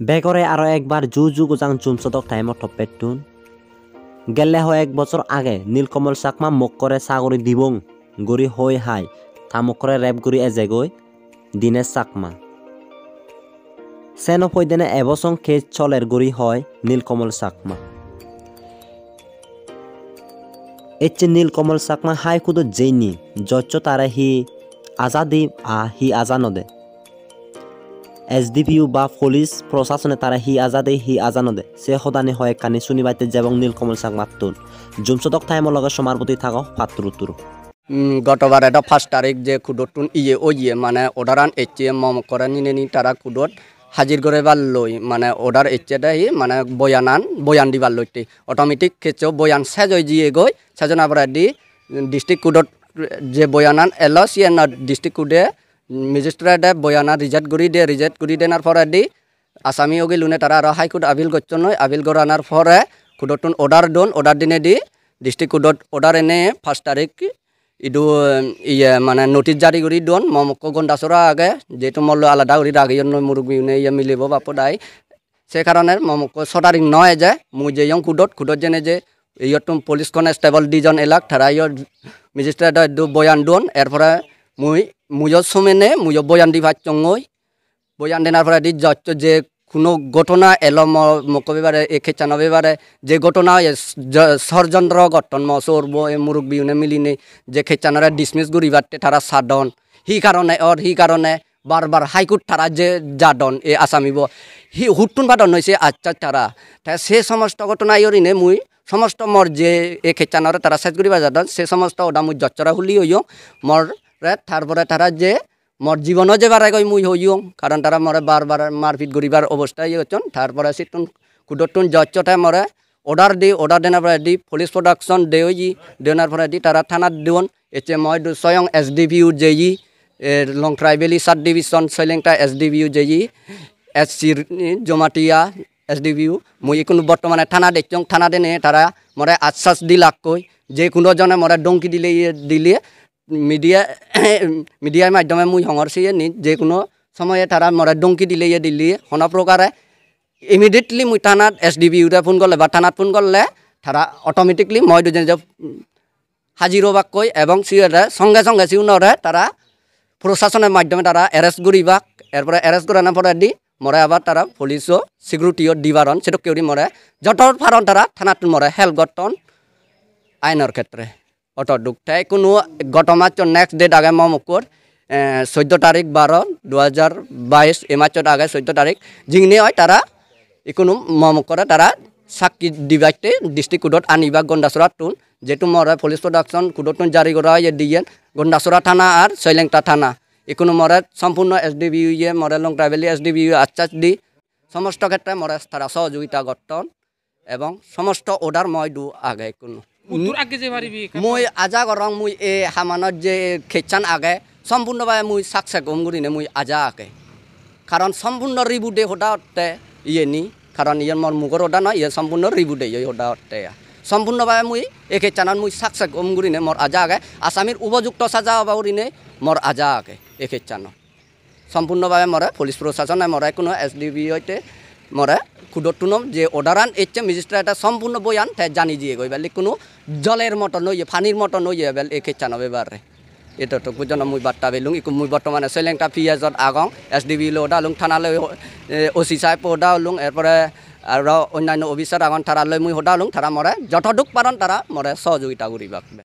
বেগরে আরো একবার জু গোজাং জুমসদক টাইমত টপেটুন গেলে হয় 1 বছর আগে নীলকমল চাকমা মোক করে সাগরি দিবং গরি হই হাই থামক করে রেপ গরি এজেগই দিনে চাকমা সেন ফৈদেনে এবছং কেজ চলের গরি হয় নীলকমল চাকমা এচ্ছে নীলকমল চাকমা হাই কুদো জেইনি যচ্চ তারা হি আজাদি হি আজানদে SDPU বা পুলিশ প্রশাসনে তারা হি আজানদে সে সদানি হয় কানি শুনিবাইতে যেবং নীলকমল চাকমাতুন জুমসদক টাইমর লগে সমারপতি থাকক পাত্রুতুর গতবার এটা 1 তারিখ যে কুদতুন মানে অর্ডারান এচএম মম করে নিনেনি তারা কুদত হাজির করে লই মানে অর্ডার এচএটা মানে বয়ান দিবার লইতে অটোমেটিক কেচ বয়ান সেজই জিয়ে গই সেজনা পরাদি ডিস্ট্রিক্ট কুদত যে বয়ানান এলো সিএন ডিস্ট্রিক্ট কুদে ম্যাজিস্ট্রেটে বয়ানা রিজেক্ট করি দেনার পরে দি আসামি ওগি লুনে তারা আর হাইকোর্ট আপিল করছেন আপিল করানোর পরে কুদতুন অর্ডার দিনে দি ডিস্ট্রিক্ট কুদত অর্ডার এনে 1 তারিখ ইদু মানে নোটিস জারি করি দন মমক গন্ডাসরা আগে যেহেতু মল্ল আলাদা করি আগে মুরব্বী মিলিব বাপদাই সে কারণে মমক 6 তারিখ নয় যে মুই যে কুদত জেনে যে ইয়তুম পুলিশ কনস্টেবল 2 জন এলাক তারা ম্যাজিস্ট্রেট বয়ান দন এরপরে মুজো সমেনে মুজো বয়ান দি ভাচ্চঙ্গই বয়ান দেনার পরে দি যচ্চ যে কোনো ঘটনা এলো মকবিবারে 196 যে ঘটনা ষড়যন্ত্র গঠন মসর মুরব্বী মিলিনে যে খেচানরা ডিসমিস করিবাতে তারা সাধন হি কারণে বারবার হাইকোর্ট তারা যে জাদন এ আসামিব হি হুটুন বাদন হয়েছে আচ্ছা তারা সে সমস্ত ঘটনা ইয়রিনে মুই সমস্ত মর যে এ খেচানরা তারা সাইজ করিবা জাদন সে সমস্ত ওটা মুই যচ্চরা হুলি হইও মর তারপরে তারা যে মর জীবনও যে বারাই গই মুই হইও কারণ তারা মরে বারবার মারপিট করিবার অবস্থায় হচ্ছেন তারপরে সিটুন কুদতুন জচ্চটা মরে অর্ডার দেনার পরে দি পুলিশ প্রোডাকশন দেনার পরে দি তারা থানাত দিন এতে মই স্বয়ং SDPU যেই লং ট্রাইবেলি সাব ডিভিশন সৈলেংটা SDPU যেই SC জমাটিয়া SDPU মুই কোনো বর্তমানে থানা দেখছং থানা দেনে তারা মরে আশ্বাস দিলাকই যে কোনো জনে মরে ডঙ্কি দিলে মিডিয়ার মাধ্যমে মুই সংরসিয়ে নি যে কোনো সময়ে তারা মরে ডঙ্কি দিলে হন প্রকারে ইমিডিয়েটলি মুই থানাত SDPUতে ফোন করলে বা থানাত ফোন করলে তারা অটোমেটিকলি মই দুজন হাজির হবাক কই এবং সিওরে সঙ্গে সিউনরে তারা প্রশাসনের মাধ্যমে তারা অ্যারেস্ট করিবাক এরপরে অ্যারেস্ট করানোর পরে দি মরে আবার তারা পুলিশও সিকিউরিটিও দিবারন সেটা কেউ মরে যতর ফারণ তারা থানাত মরে হেল্প গঠন আইনের ক্ষেত্রে অটো দুঃখটাই কোনো গতমাস নেক্সট ডেট আগে মমকুর 14 তারিখ 12/2022 এ মাসের আগে 14 তারিখ যিনি হয় তারা কোনো মমকরে তারা সাক্ষী দিবাইতে ডিস্ট্রিক্ট কোর্টত আনিবা গন্ডাসরা টুন যেহেতু মরে পুলিশ প্রোডাকশন কোর্টত জারি করা হয় দিয়ে গন্ডাসরা থানা আর সৈলেংটা থানা কোনো মরে সম্পূর্ণ SDPU মরে লং ট্রাইবেলি SDPU আশ্বাস দি সমস্ত ক্ষেত্রে মরে তারা সহযোগিতা গঠন এবং সমস্ত অর্ডার মই দু আগে কোনো মুই আজা করং মুই এ হামানত যে খেচান আগে সম্পূর্ণভাবে মুই সাকসেস কম করিনে মুই আজা আগে কারণ সম্পূর্ণ রিবুটে হোটাতে নি কারণ মর মুগর ওটা নয় সম্পূর্ণ রিবুটে হোটাতে সম্পূর্ণভাবে মুই এ খেচানত মুই সাকসেস কম করিনে মর আজা আগে আসামির উপযুক্ত সাজা হবা করিনে মর আজা আগে এ খেচান সম্পূর্ণভাবে মরে পুলিশ প্রশাসনে মরে কোনো SDPU হইতে মরে কুদতুনম যে অর্ডারান এচ্ছে ম্যাজিস্ট্রেট সম্পূর্ণ বয়ান জানি দিয়ে গই বেলে কোনো জলের মতো নই পানির মতো নই বেল এ খেচানো বেবারে এটা তো বুঝন মুই বার্তা বেলুং ইকু মুই বর্তমানে সৈলেংটা পিএজত আগং SDPU ওডালুং থানালৈ OC সাহেব ওডালুং এরপরে আর অন্যান্য অফিসার আগন তারালৈ মুই ওডালুং তারা মরে যতটুক পারন তারা মরে সহযোগিতা করিবাক।